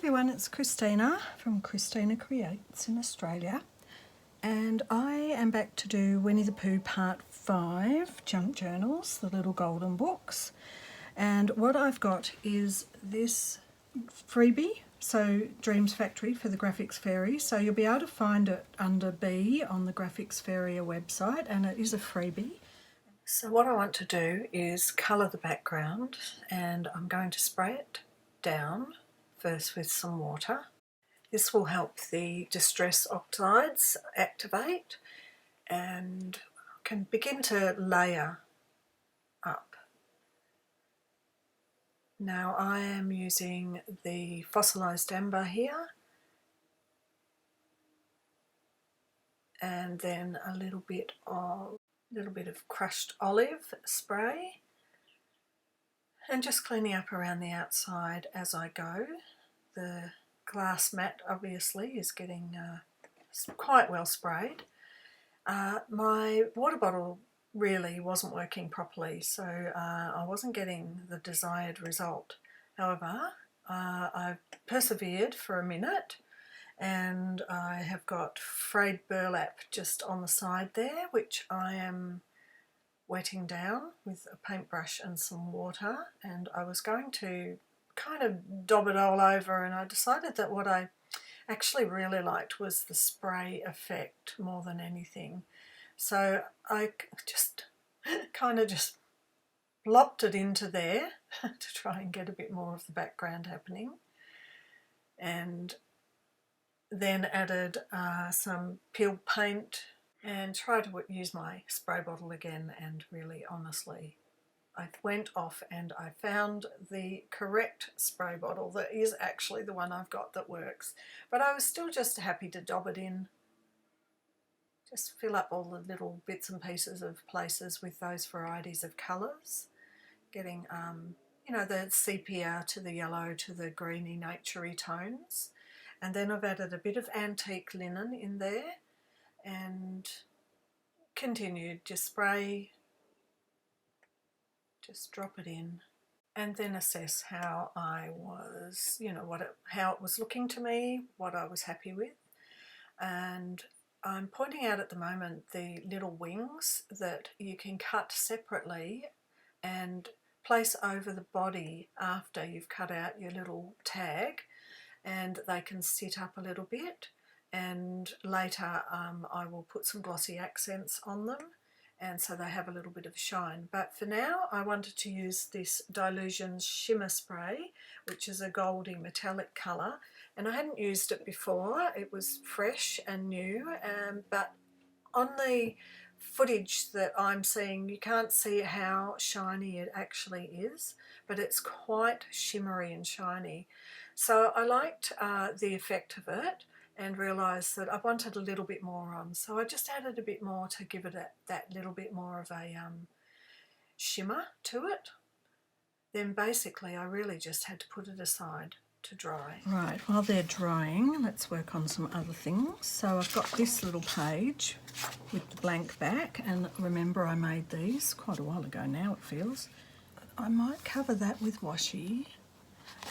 everyone, it's Christina from Christina Creates in Australia, and I am back to do Winnie the Pooh Part 5 junk journals, the little golden books. And what I've got is this freebie, so Dreams Factory for the Graphics Fairy. So you'll be able to find it under B on the Graphics Fairy website, and it is a freebie. So what I want to do is colour the background, and I'm going to spray it down first with some water. This will help the distress oxides activate and can begin to layer up. Now I am using the fossilised amber here, and then a little bit of crushed olive spray, and just cleaning up around the outside as I go. The glass mat obviously is getting quite well sprayed. My water bottle really wasn't working properly, so I wasn't getting the desired result. However, I persevered for a minute, and I have got frayed burlap just on the side there, which I am wetting down with a paintbrush and some water, and I was going to kind of daub it all over, and I decided that what I actually really liked was the spray effect more than anything. So I just kind of just plopped it into there to try and get a bit more of the background happening, and then added some peeled paint and tried to use my spray bottle again, and really honestly I went off and I found the correct spray bottle that is actually the one I've got that works. But I was still just happy to daub it in, just fill up all the little bits and pieces of places with those varieties of colours, getting you know, the sepia to the yellow to the greeny naturey tones. And then I've added a bit of antique linen in there and continued to spray, just drop it in, and then assess how I was, you know, how it was looking to me, what I was happy with. And I'm pointing out at the moment the little wings that you can cut separately and place over the body after you've cut out your little tag, and they can sit up a little bit, and later I will put some glossy accents on them, and so they have a little bit of shine. But for now I wanted to use this Dylusions shimmer spray, which is a goldy metallic colour, and I hadn't used it before. It was fresh and new, but on the footage that I'm seeing you can't see how shiny it actually is, but it's quite shimmery and shiny. So I liked the effect of it, and realised that I wanted a little bit more on, so I just added a bit more to give it that little bit more of a shimmer to it. Then basically I really just had to put it aside to dry. Right, while they're drying, let's work on some other things. So I've got this little page with the blank back, and remember I made these quite a while ago now, it feels. I might cover that with washi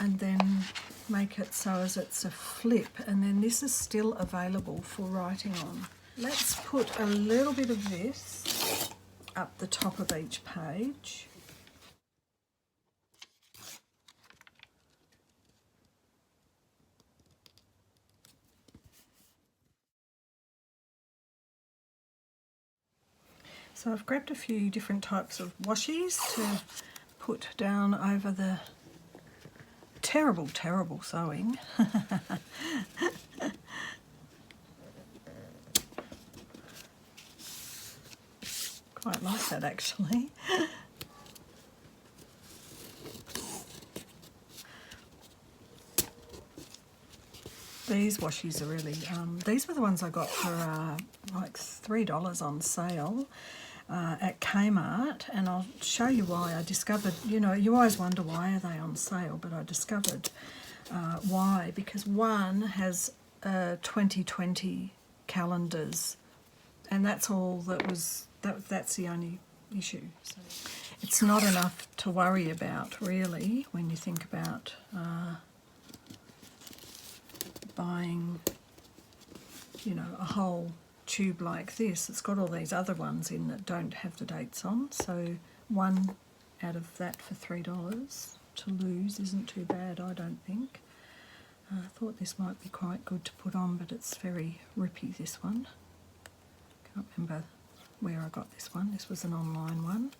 and then make it so as it's a flip, and then this is still available for writing on. Let's put a little bit of this up the top of each page. So I've grabbed a few different types of washies to put down over the terrible sewing. Quite like that actually. These washies are really, these were the ones I got for like $3 on sale at Kmart, and I'll show you why. I discovered, you know, you always wonder why are they on sale, but I discovered why, because one has 2020 calendars, and that's all that was, that's the only issue. So it's not enough to worry about really when you think about buying, you know, a whole tube like this. It's got all these other ones in that don't have the dates on, so one out of that for $3 to lose isn't too bad, I don't think. I thought this might be quite good to put on, but it's very rippy, this one. Can't remember where I got this one. This was an online one.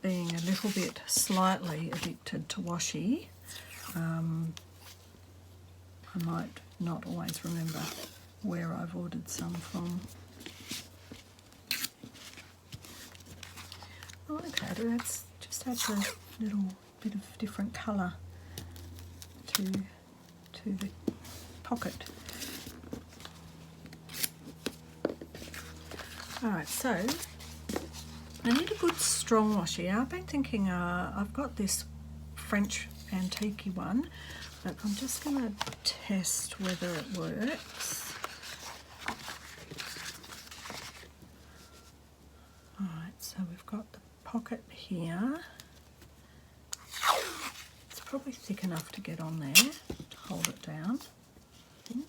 Being a little bit slightly addicted to washi, I might not always remember where I've ordered some from. I like that. It just adds a little bit of different colour to the pocket. Alright, so I need a good strong washi. I've been thinking, I've got this French antique one, but I'm just going to test whether it works. Alright, so we've got the pocket here. It's probably thick enough to get on there to hold it down, I think.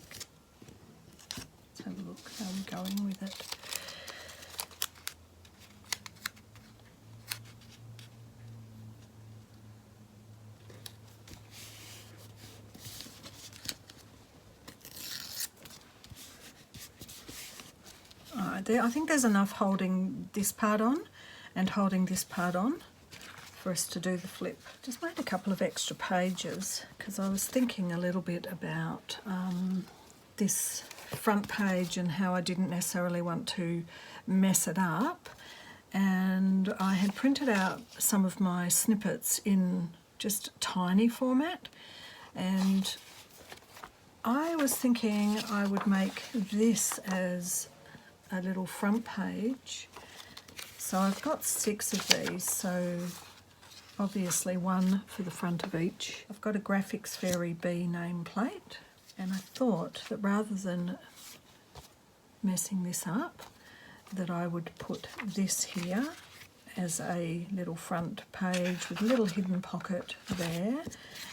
Let's have a look how we're going with it. I think there's enough holding this part on and holding this part on for us to do the flip. Just made a couple of extra pages because I was thinking a little bit about this front page and how I didn't necessarily want to mess it up, and I had printed out some of my snippets in just tiny format, and I was thinking I would make this as a little front page. So I've got 6 of these, so obviously one for the front of each. I've got a Graphics Fairy B nameplate, and I thought that rather than messing this up, that I would put this here as a little front page with a little hidden pocket there,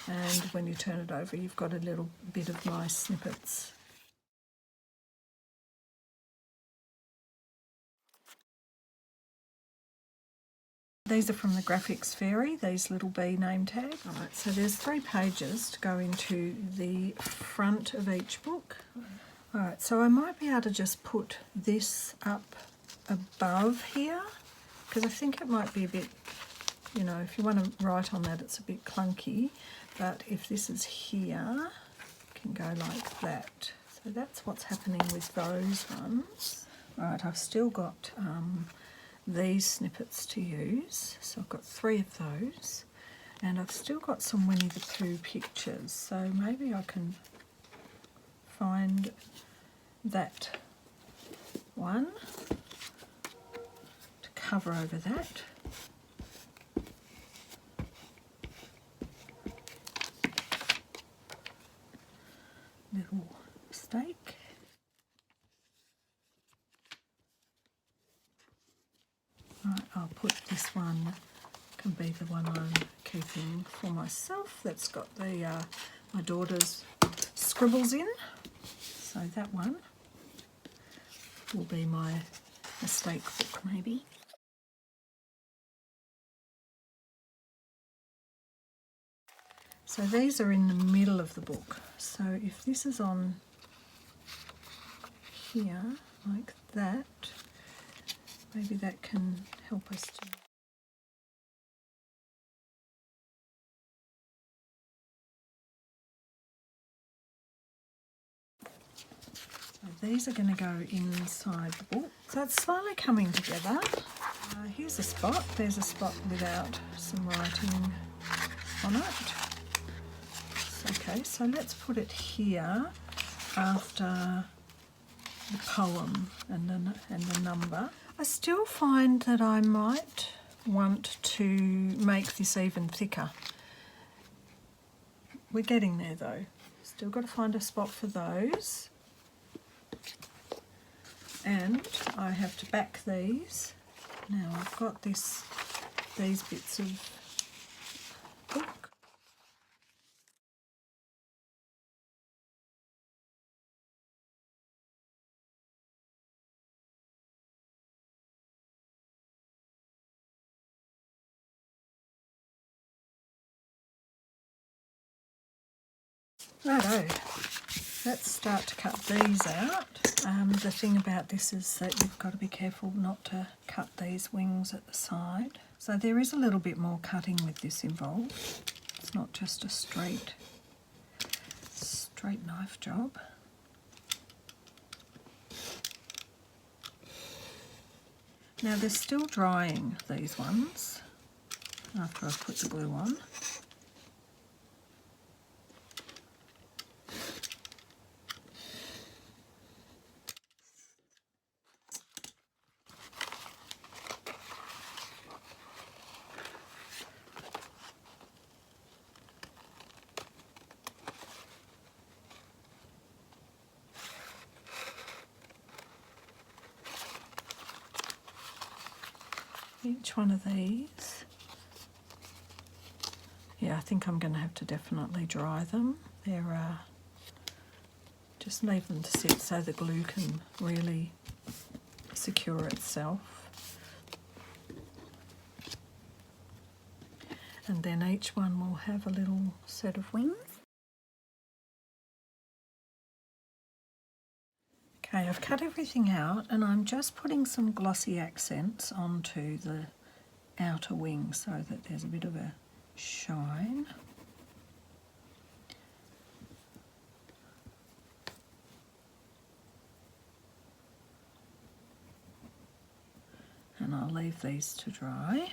and when you turn it over you've got a little bit of my snippets. These are from the Graphics Fairy, these little B name tags. Alright, so there's 3 pages to go into the front of each book. Alright, so I might be able to just put this up above here, because I think it might be a bit, you know, if you want to write on that it's a bit clunky, but if this is here, it can go like that. So that's what's happening with those ones. Alright, I've still got these snippets to use, so I've got 3 of those, and I've still got some Winnie the Pooh pictures, so maybe I can find that one to cover over that. Little mistake. Right, I'll put this one, can be the one I'm keeping for myself. That's got the my daughter's scribbles in. So that one will be my mistake book maybe. So these are in the middle of the book. So if this is on here like that, maybe that can help us to... So these are going to go inside the book. So it's slowly coming together. Here's a spot. There's a spot without some writing on it. Okay, so let's put it here after the poem and the number. I still find that I might want to make this even thicker. We're getting there though. Still got to find a spot for those. And I have to back these. Now I've got these bits of book. Righto, let's start to cut these out. The thing about this is that you've got to be careful not to cut these wings at the side. So there is a little bit more cutting with this involved. It's not just a straight knife job. Now they're still drying, these ones, after I've put the glue on. Each one of these, yeah, I think I'm going to have to definitely dry them. They're just leave them to sit so the glue can really secure itself. And then each one will have a little set of wings. Okay, I've cut everything out and I'm just putting some glossy accents onto the outer wing so that there's a bit of a shine. And I'll leave these to dry.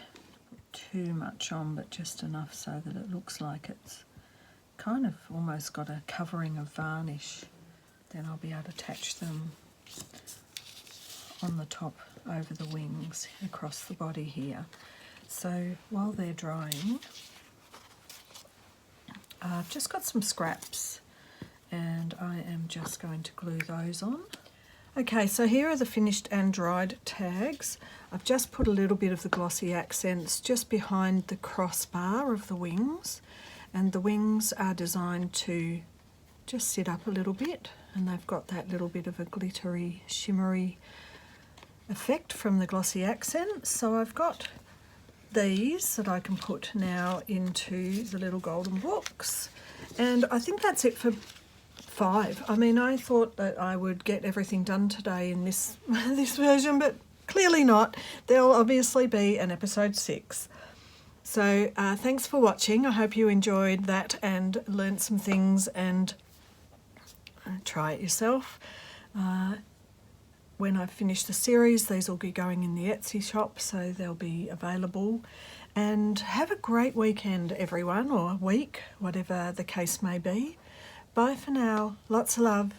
Not too much on, but just enough so that it looks like it's kind of almost got a covering of varnish. Then I'll be able to attach them on the top over the wings across the body here. So while they're drying, I've just got some scraps and I am just going to glue those on. Okay, so here are the finished and dried tags. I've just put a little bit of the glossy accents just behind the crossbar of the wings, and the wings are designed to just sit up a little bit, and they've got that little bit of a glittery, shimmery effect from the glossy accents. So I've got these that I can put now into the little golden books, and I think that's it for 5. I mean, I thought that I would get everything done today in this this version, but clearly not. There'll obviously be an episode 6. So thanks for watching. I hope you enjoyed that and learnt some things, and try it yourself. When I finish the series, these will be going in the Etsy shop, so they'll be available. And have a great weekend, everyone, or week, whatever the case may be. Bye for now. Lots of love.